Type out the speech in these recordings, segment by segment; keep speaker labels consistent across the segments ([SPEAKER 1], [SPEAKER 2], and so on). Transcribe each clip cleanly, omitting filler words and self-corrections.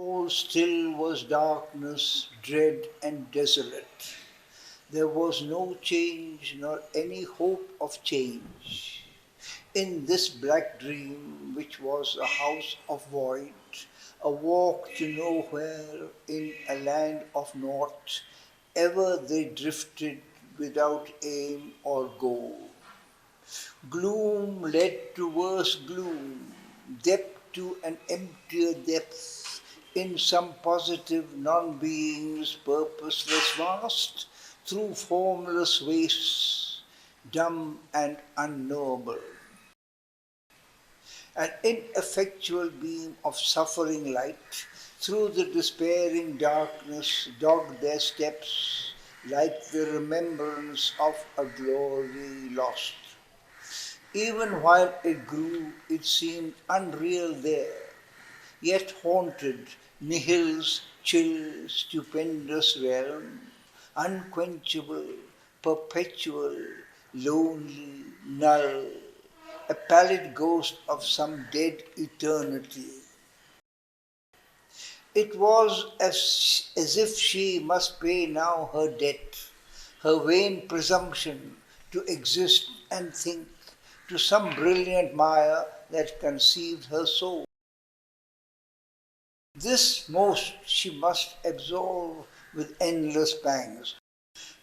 [SPEAKER 1] All still was darkness, dread and desolate. There was no change nor any hope of change. In this black dream, which was a house of void, a walk to nowhere in a land of naught, ever they drifted without aim or goal. Gloom led to worse gloom, depth to an emptier depth, in some positive non-being's purposeless vast, through formless wastes, dumb and unknowable. An ineffectual beam of suffering light through the despairing darkness dogged their steps like the remembrance of a glory lost. Even while it grew, it seemed unreal there, yet haunted Nihil's chill, stupendous realm, unquenchable, perpetual, lonely, null, a pallid ghost of some dead eternity. It was as if she must pay now her debt, her vain presumption to exist and think, to some brilliant Maya that conceived her soul. This most she must absolve with endless pangs.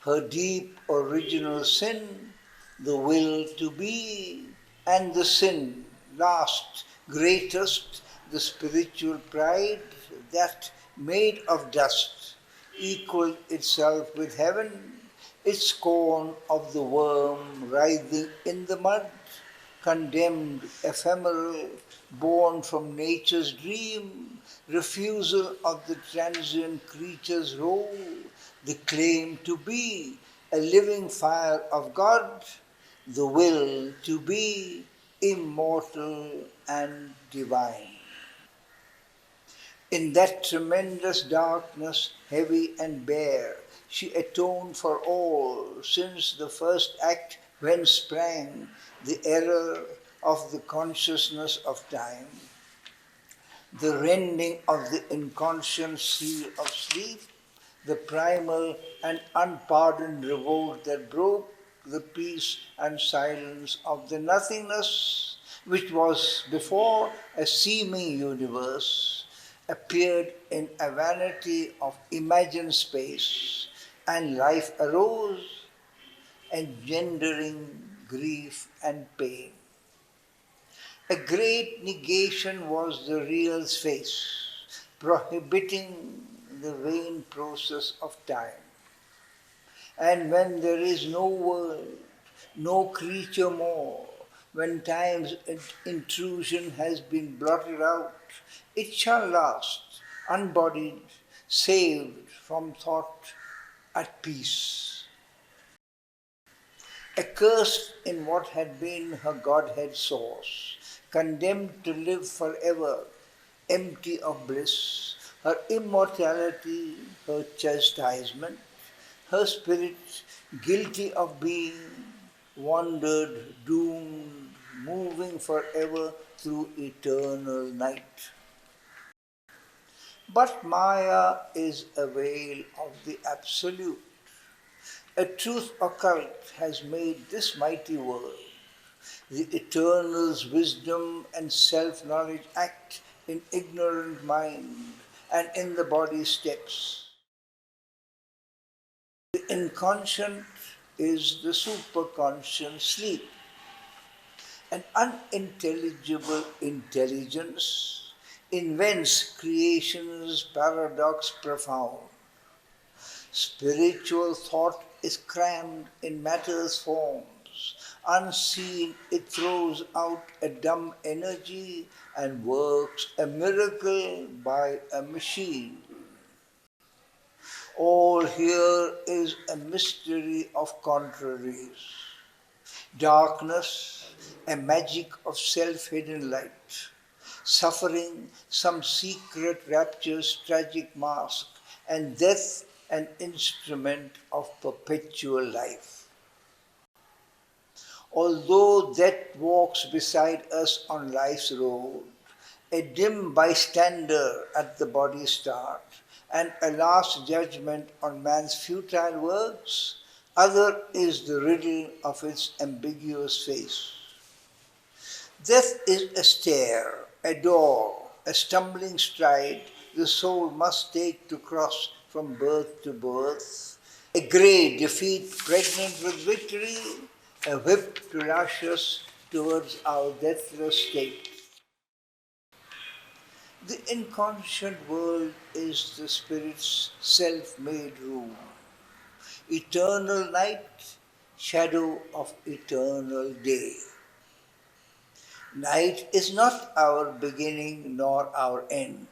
[SPEAKER 1] Her deep original sin, the will to be, and the sin, last, greatest, the spiritual pride that, made of dust, equaled itself with heaven, its scorn of the worm writhing in the mud, condemned, ephemeral, born from nature's dream, refusal of the transient creature's role, the claim to be a living fire of God, the will to be immortal and divine. In that tremendous darkness, heavy and bare, she atoned for all since the first act when sprang the error of the consciousness of time, the rending of the inconscient seal of sleep, the primal and unpardoned revolt that broke the peace and silence of the nothingness, which was before a seeming universe, appeared in a vanity of imagined space, and life arose, engendering grief and pain. A great negation was the real's face, prohibiting the vain process of time. And when there is no world, no creature more, when time's intrusion has been blotted out, it shall last, unbodied, saved from thought, at peace. Accursed in what had been her Godhead source, condemned to live forever, empty of bliss, her immortality, her chastisement, her spirit, guilty of being, wandered, doomed, moving forever through eternal night. But Maya is a veil of the Absolute. A truth occult has made this mighty world. The Eternal's wisdom and self-knowledge act in ignorant mind and in the body's steps. The inconscient is the superconscious sleep, an unintelligible intelligence invents creation's paradox profound. Spiritual thought is crammed in matter's forms. Unseen, it throws out a dumb energy and works a miracle by a machine. All here is a mystery of contraries. Darkness, a magic of self-hidden light. Suffering, some secret rapture's tragic mask. And death, an instrument of perpetual life. Although death walks beside us on life's road, a dim bystander at the body start, and a last judgment on man's futile works. Other is the riddle of its ambiguous face. Death is a stair, a door, a stumbling stride the soul must take to cross from birth to birth, a grey defeat pregnant with victory, a whip to lash us towards our deathless state. The inconscient world is the spirit's self-made room, eternal night, shadow of eternal day. Night is not our beginning nor our end.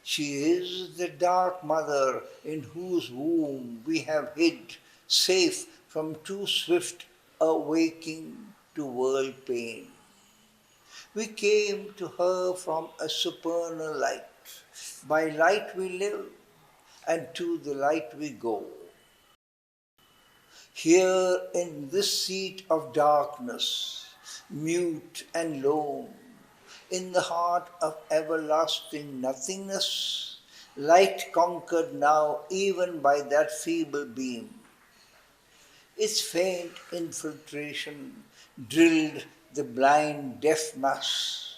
[SPEAKER 1] She is the dark mother in whose womb we have hid, safe from too swift awaking to world pain. We came to her from a supernal light. By light we live, and to the light we go. Here in this seat of darkness, mute and lone, in the heart of everlasting nothingness, light conquered now even by that feeble beam. Its faint infiltration drilled the blind deaf mass.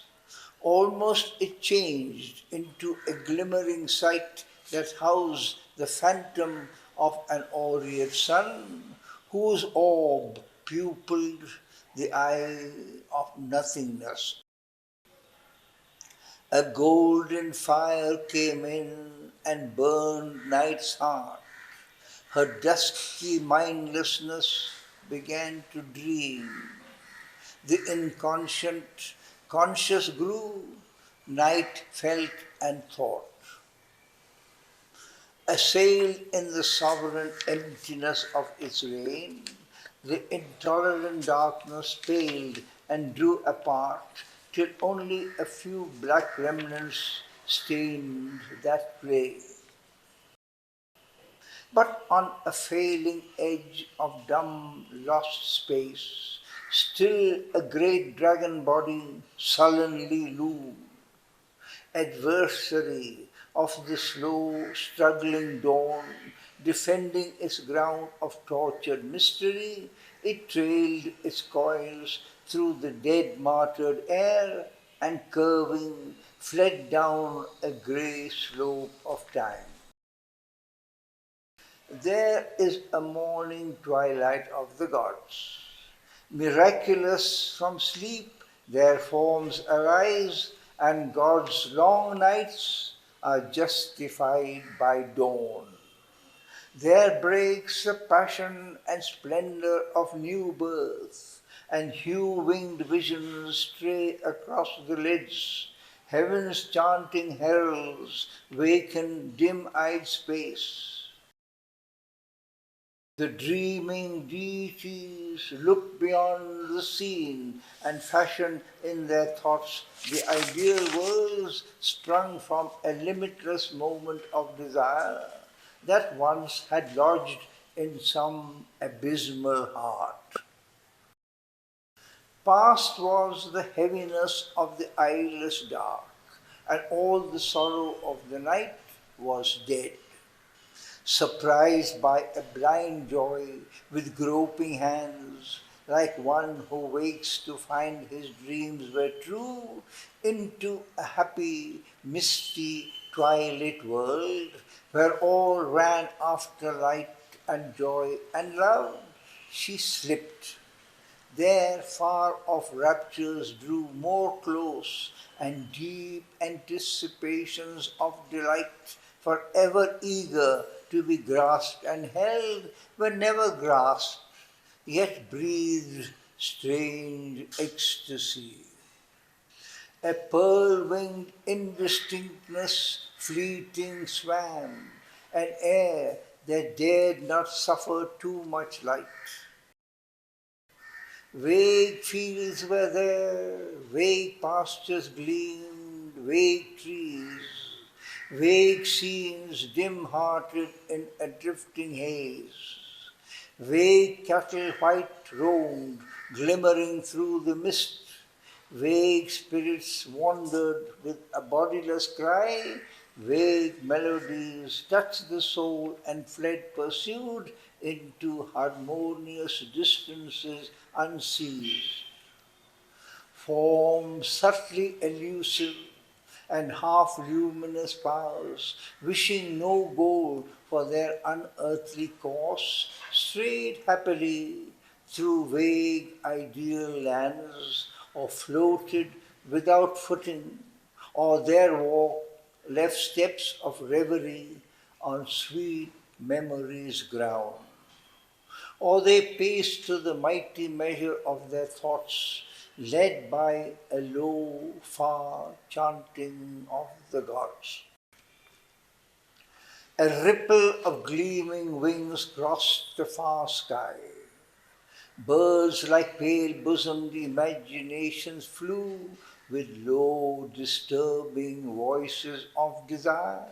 [SPEAKER 1] Almost it changed into a glimmering sight that housed the phantom of an aureate sun, whose orb pupilled the eye of nothingness. A golden fire came in and burned night's heart. Her dusky mindlessness began to dream. The inconscient conscious grew, night felt and thought. Assailed in the sovereign emptiness of its reign, the intolerant darkness paled and drew apart till only a few black remnants stained that grey. But on a failing edge of dumb lost space, still a great dragon body sullenly loomed, adversary of the slow, struggling dawn, defending its ground of tortured mystery. It trailed its coils through the dead martyred air and curving fled down a grey slope of time. There is a morning twilight of the gods. Miraculous from sleep their forms arise, and God's long nights are justified by dawn. There breaks the passion and splendor of new birth, and hue-winged visions stray across the lids. Heaven's chanting heralds waken dim-eyed space. The dreaming deities look beyond the scene and fashion in their thoughts the ideal worlds sprung from a limitless moment of desire that once had lodged in some abysmal heart. Past was the heaviness of the eyeless dark, and all the sorrow of the night was dead. Surprised by a blind joy with groping hands, like one who wakes to find his dreams were true, into a happy, misty, twilight world where all ran after light and joy and love, she slipped. There far off raptures drew more close, and deep anticipations of delight, forever eager to be grasped and held, were never grasped, yet breathed strange ecstasy. A pearl-winged indistinctness fleeting swam, an air that dared not suffer too much light. Vague fields were there, vague pastures gleamed, vague trees, vague scenes dim-hearted in a drifting haze. Vague cattle white roamed, glimmering through the mist. Vague spirits wandered with a bodiless cry, vague melodies touched the soul and fled pursued into harmonious distances unseized. Forms subtly elusive and half-luminous powers, wishing no goal for their unearthly course, strayed happily through vague ideal lands, or floated without footing, or their walk left steps of reverie on sweet memory's ground. Or they paced to the mighty measure of their thoughts, led by a low, far chanting of the gods. A ripple of gleaming wings crossed the far sky. Birds like pale bosomed imaginations flew with low, disturbing voices of desire,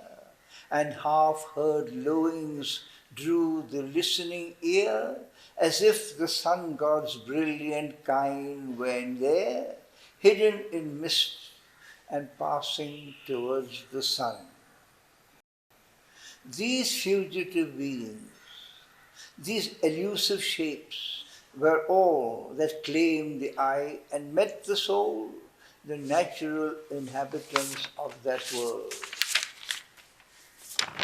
[SPEAKER 1] and half-heard lowings drew the listening ear, as if the sun god's brilliant kind were there, hidden in mist and passing towards the sun. These fugitive beings, these elusive shapes, were all that claimed the eye and met the soul, the natural inhabitants of that world.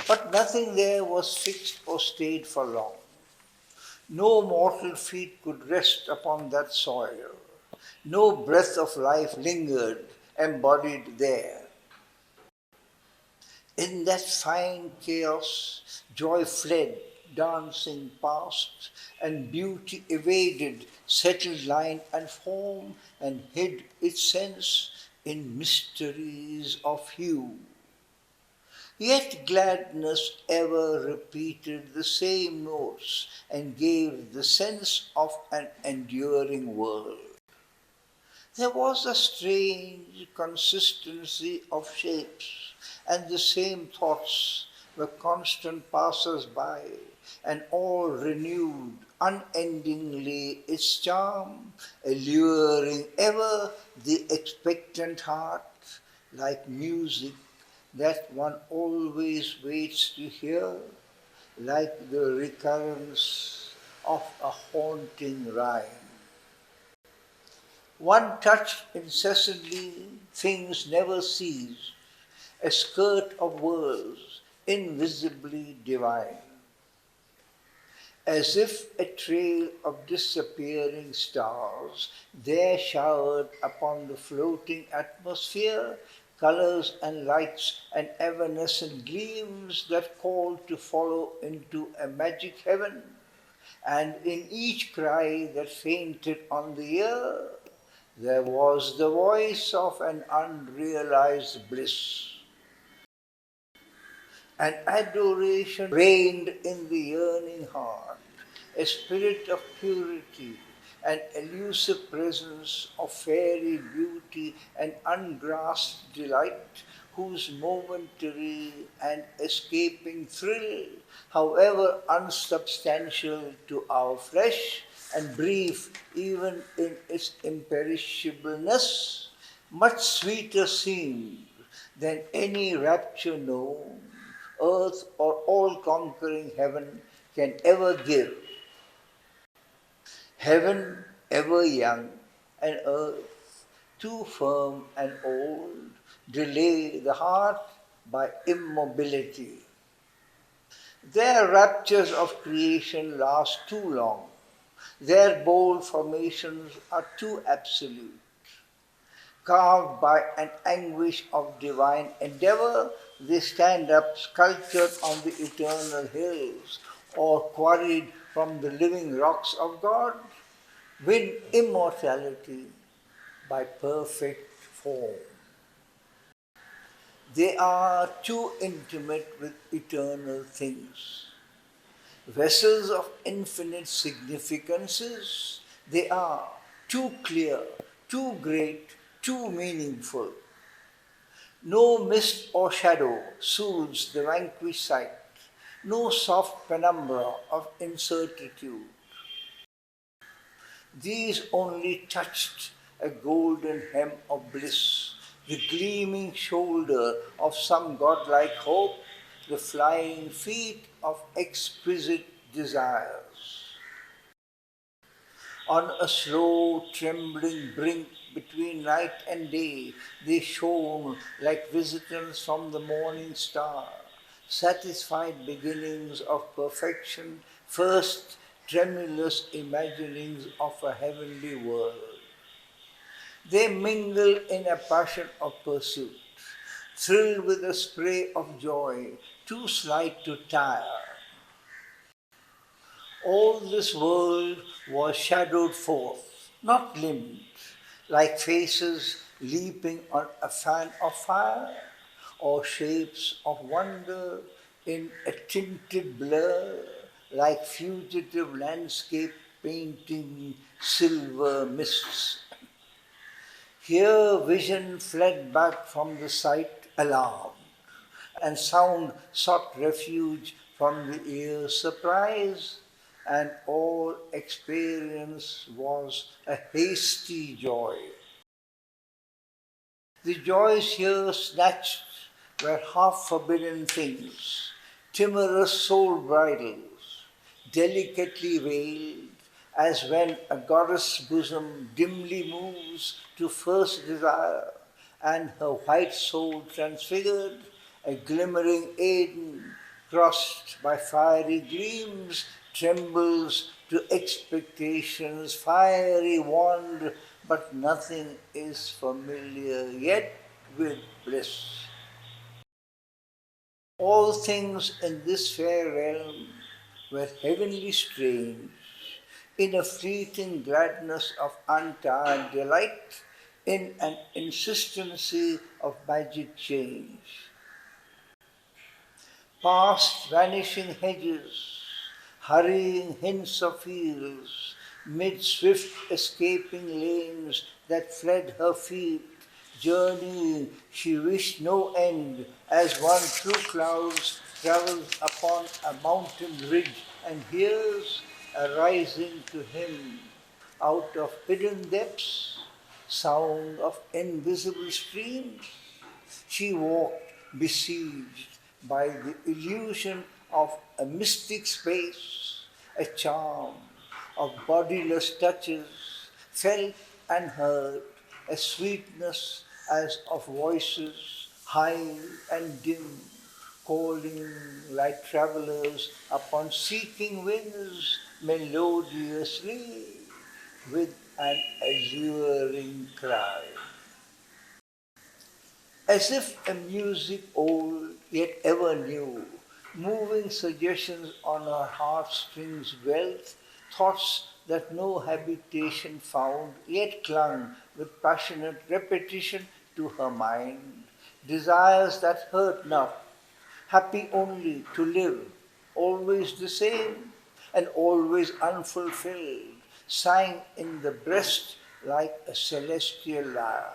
[SPEAKER 1] But nothing there was fixed or stayed for long. No mortal feet could rest upon that soil. No breath of life lingered, embodied there. In that fine chaos, joy fled, dancing past, and beauty evaded settled line and form, and hid its sense in mysteries of hue. Yet gladness ever repeated the same notes and gave the sense of an enduring world. There was a strange consistency of shapes, and the same thoughts were constant passers-by, and all renewed unendingly its charm, alluring ever the expectant heart, like music that one always waits to hear, like the recurrence of a haunting rhyme. One touched incessantly, things never ceased, a skirt of worlds invisibly divine. As if a trail of disappearing stars there showered upon the floating atmosphere colors and lights and evanescent gleams that called to follow into a magic heaven, and in each cry that fainted on the ear, there was the voice of an unrealized bliss. And adoration reigned in the yearning heart, a spirit of purity, an elusive presence of fairy beauty and ungrasped delight, whose momentary and escaping thrill, however unsubstantial to our flesh and brief even in its imperishableness, much sweeter seemed than any rapture known, earth or all-conquering heaven can ever give. Heaven ever young and earth too firm and old delay the heart by immobility. Their raptures of creation last too long. Their bold formations are too absolute. Carved by an anguish of divine endeavor, they stand up sculptured on the eternal hills, or quarried from the living rocks of God, win immortality by perfect form. They are too intimate with eternal things. Vessels of infinite significances, they are too clear, too great, too meaningful. No mist or shadow soothes the vanquished sight, no soft penumbra of incertitude. These only touched a golden hem of bliss, the gleaming shoulder of some godlike hope, the flying feet of exquisite desires. On a slow, trembling brink between night and day, they shone like visitants from the morning star, satisfied beginnings of perfection, first tremulous imaginings of a heavenly world. They mingle in a passion of pursuit, thrilled with a spray of joy, too slight to tire. All this world was shadowed forth, not limned, like faces leaping on a fan of fire, or shapes of wonder in a tinted blur, like fugitive landscape painting silver mists. Here vision fled back from the sight alarmed, and sound sought refuge from the ear's surprise, and all experience was a hasty joy. The joys here snatched were half-forbidden things, timorous soul bridals, delicately veiled, as when a goddess' bosom dimly moves to first desire, and her white soul transfigured, a glimmering Eden crossed by fiery gleams, trembles to expectation's fiery wand, but nothing is familiar yet with bliss. All things in this fair realm were heavenly strange, in a fleeting gladness of untired delight, in an insistency of magic change. Past vanishing hedges, hurrying hints of fields, mid swift escaping lanes that fled her feet, journeying she wished no end, as one through clouds travels upon a mountain ridge and hears arising to him out of hidden depths sound of invisible streams. She walked besieged by the illusion of a mystic space, a charm of bodiless touches, felt and heard, a sweetness as of voices high and dim, calling like travelers upon seeking winds melodiously with an alluring cry. As if a music old yet ever new, moving suggestions on her heartstrings dwelt, thoughts that no habitation found, yet clung with passionate repetition to her mind, desires that hurt not, happy only to live, always the same and always unfulfilled, sang in the breast like a celestial lyre.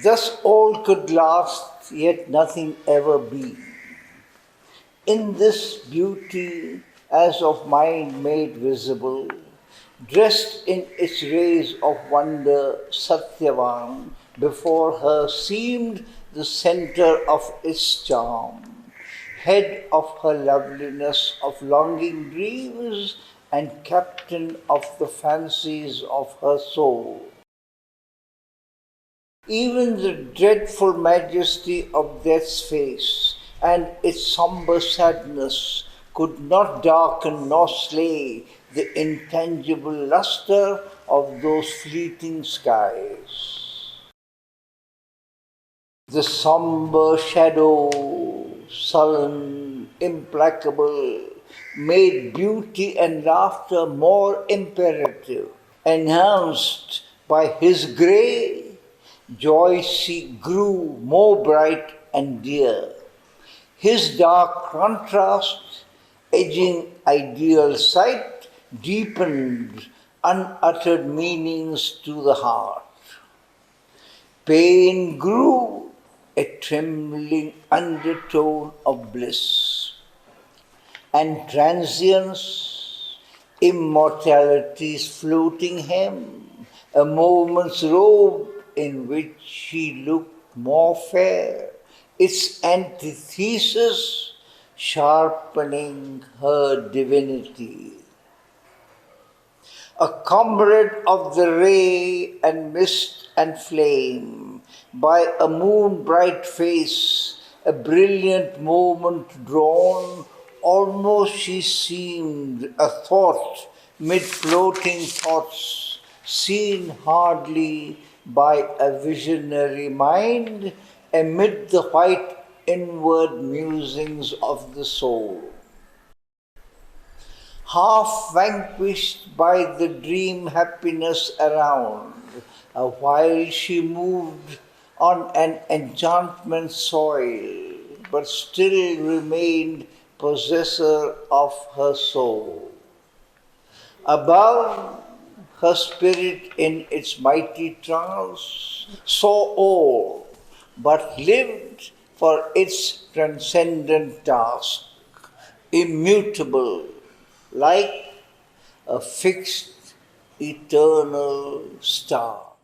[SPEAKER 1] Thus all could last, yet nothing ever be. In this beauty as of mind made visible, dressed in its rays of wonder, Satyavan before her seemed the center of its charm, head of her loveliness of longing dreams, and captain of the fancies of her soul. Even the dreadful majesty of death's face and its somber sadness could not darken nor slay the intangible luster of those fleeting skies. The somber shadow, sullen, implacable, made beauty and laughter more imperative. Enhanced by his grey, joy grew more bright and dear. His dark contrast, edging ideal sight, deepened unuttered meanings to the heart. Pain grew a trembling undertone of bliss, and transience, immortality's floating hem, a moment's robe in which she looked more fair, its antithesis sharpening her divinity. A comrade of the ray and mist and flame, by a moon bright face, a brilliant moment drawn, almost she seemed a thought mid floating thoughts, seen hardly by a visionary mind, amid the white inward musings of the soul. Half vanquished by the dream happiness around, while she moved on an enchantment soil, but still remained possessor of her soul. Above, her spirit in its mighty trance saw all, but lived for its transcendent task, immutable, like a fixed eternal star.